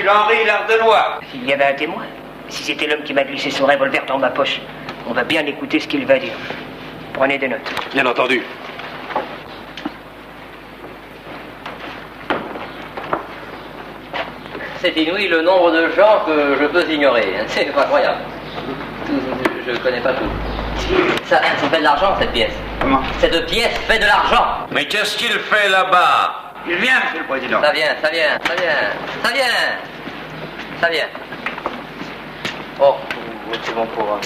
Jules Henri Lardenois. S'il y avait un témoin, si c'était l'homme qui m'a glissé son revolver dans ma poche, on va bien écouter ce qu'il va dire. Prenez des notes. Bien entendu. C'est inouï le nombre de gens que je peux ignorer. C'est incroyable. Je ne connais pas tout. Ça fait de l'argent, cette pièce. Comment? Cette pièce fait de l'argent. Mais qu'est-ce qu'il fait là-bas? Il vient, monsieur le président. Ça vient. Oh, c'est bon pour...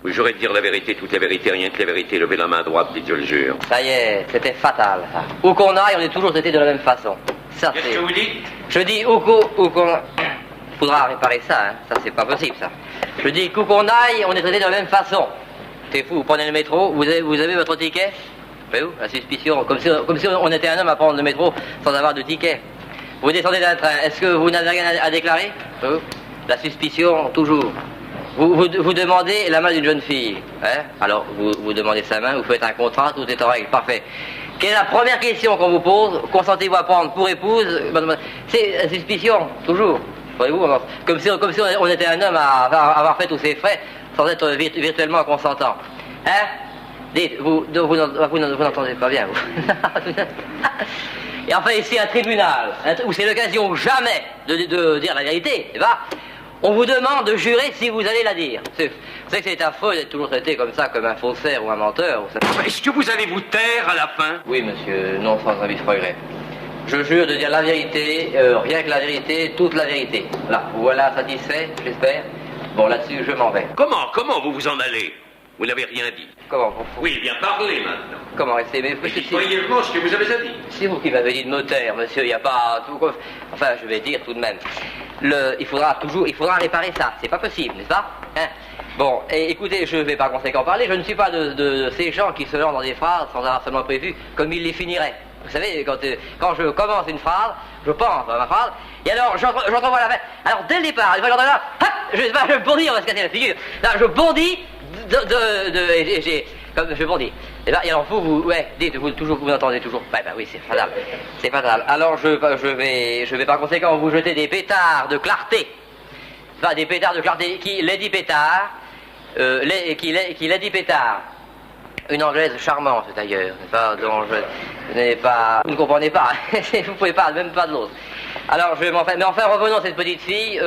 Oui, j'aurais de dire la vérité, toute la vérité, rien que la vérité. Levez la main droite, dites je le jure. Ça y est, c'était fatal, ça. Où qu'on aille, on est toujours traité de la même façon. Ça, Qu'est-ce que vous dites? Je dis où qu'on... Faudra réparer ça, hein. Ça, c'est pas possible, ça. Je dis qu'où qu'on aille, on est traité de la même façon. C'est fou, vous prenez le métro, vous avez votre ticket? Voyez-vous, la suspicion, comme si on était un homme à prendre le métro sans avoir de ticket. Vous descendez d'un train, est-ce que vous n'avez rien à déclarer? La suspicion, toujours. Vous demandez la main d'une jeune fille, hein? Alors, vous demandez sa main, vous faites un contrat, tout est en règle, parfait. Quelle est la première question qu'on vous pose? Consentez-vous à prendre pour épouse? C'est la suspicion, toujours. Voyez-vous, comme si on était un homme à avoir fait tous ses frais sans être virtuellement consentant. Hein? Dites, vous n'entendez pas bien, vous. Et enfin, ici, un tribunal, où c'est l'occasion jamais de dire la vérité, eh ben, on vous demande de jurer si vous allez la dire. Vous savez que c'est affreux d'être toujours traité comme ça, comme un faussaire ou un menteur. Est-ce que vous allez vous taire à la fin? Oui, monsieur, non sans un vif regret. Je jure de dire la vérité, rien que la vérité, toute la vérité. Voilà satisfait, j'espère. Bon, là-dessus, je m'en vais. Comment vous vous en allez? Vous n'avez rien dit. Comment? Oui, bien parlez maintenant. Comment rester? Mais Dites brièvement ce que vous avez à dire. C'est vous qui m'avez dit de me taire, monsieur, il n'y a pas... Enfin, je vais dire tout de même. Il faudra réparer ça, c'est pas possible, n'est-ce pas? Hein? Bon, et écoutez, je ne vais par conséquent parler, je ne suis pas de ces gens qui se lancent dans des phrases sans avoir seulement prévu comme ils les finiraient. Vous savez, quand je commence une phrase, je pense à ma phrase, et alors j'entrevois la fin. Alors dès le départ, il va y là, hop, je bondis, on va se casser la figure. Là, je bondis comme je bondis. Et là, et alors dites, vous entendez toujours. Bah oui, c'est fatal. C'est fatal. Alors je vais par conséquent vous jeter des pétards de clarté. Enfin, des pétards de clarté qui Lady Pétard, qui Lady Pétard. Une anglaise charmante d'ailleurs, dont vous ne comprenez pas, vous pouvez pas, même pas de l'autre. Alors mais enfin revenons à cette petite fille,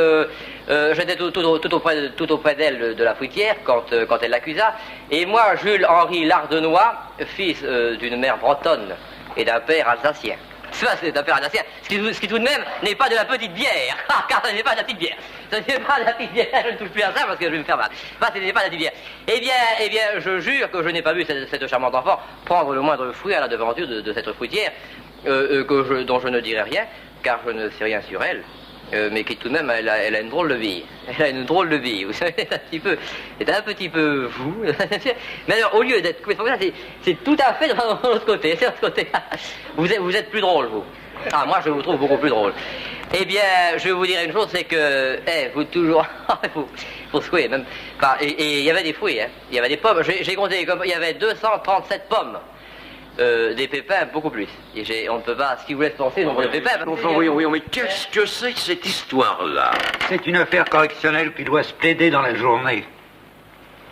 j'étais tout auprès d'elle de la fruitière quand elle l'accusa, et moi Jules Henri Lardenois, fils d'une mère bretonne et d'un père alsacien. Ça, c'est un père alsacien, ce qui tout de même n'est pas de la petite bière, car ça n'est pas de la petite bière. Ce n'est pas de la petite bière, je ne touche plus à ça parce que je vais me faire mal. Ce n'est pas de la petite bière. Eh bien, je jure que je n'ai pas vu cette charmante enfant prendre le moindre fruit à la devanture de cette fruitière, dont je ne dirai rien, car je ne sais rien sur elle. Mais qui tout de même, elle a une drôle de vie. Elle a une drôle de vie, vous savez, c'est un petit peu fou. Mais alors, au lieu d'être complètement là, c'est tout à fait de l'autre côté, c'est de l'autre côté. Vous êtes plus drôle, vous. Ah, moi, je vous trouve beaucoup plus drôle. Eh bien, je vais vous dire une chose, c'est que, vous toujours, faut secouer, même. Enfin, et il y avait des fruits, hein. Il y avait des pommes, j'ai compté, il y avait 237 pommes. Des pépins, beaucoup plus. Et on ne peut pas, si vous laisse penser, nombre de pépins. Enfin, voyons, mais qu'est-ce que c'est que cette histoire-là? C'est une affaire correctionnelle qui doit se plaider dans la journée.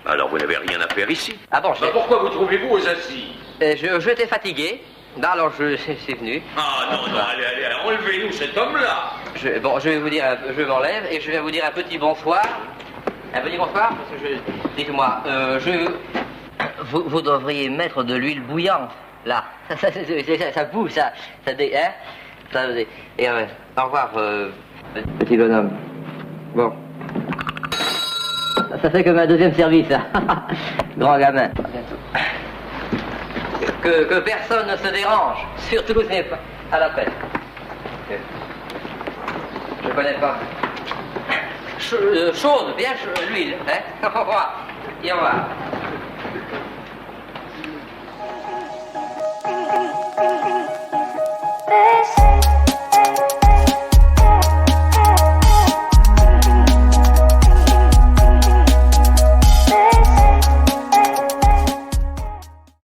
Alors, vous n'avez rien à faire ici? Ah bon, pourquoi vous trouvez-vous aux assises? Je étais fatigué. Alors, je suis venu. Ah, non, allez, enlevez-nous cet homme-là. Je vais vous dire, je m'enlève et je vais vous dire un petit bonsoir. Un petit bonsoir, parce que dites-moi, vous devriez mettre de l'huile bouillante. Là, ça boue, hein? Et au revoir, petit bonhomme. Bon. Ça fait comme un deuxième service, là. Grand gamin. Que personne ne se dérange, surtout ce n'est pas à la peine. Je connais pas. Chaude, bien l'huile, hein? Au revoir. Et au revoir.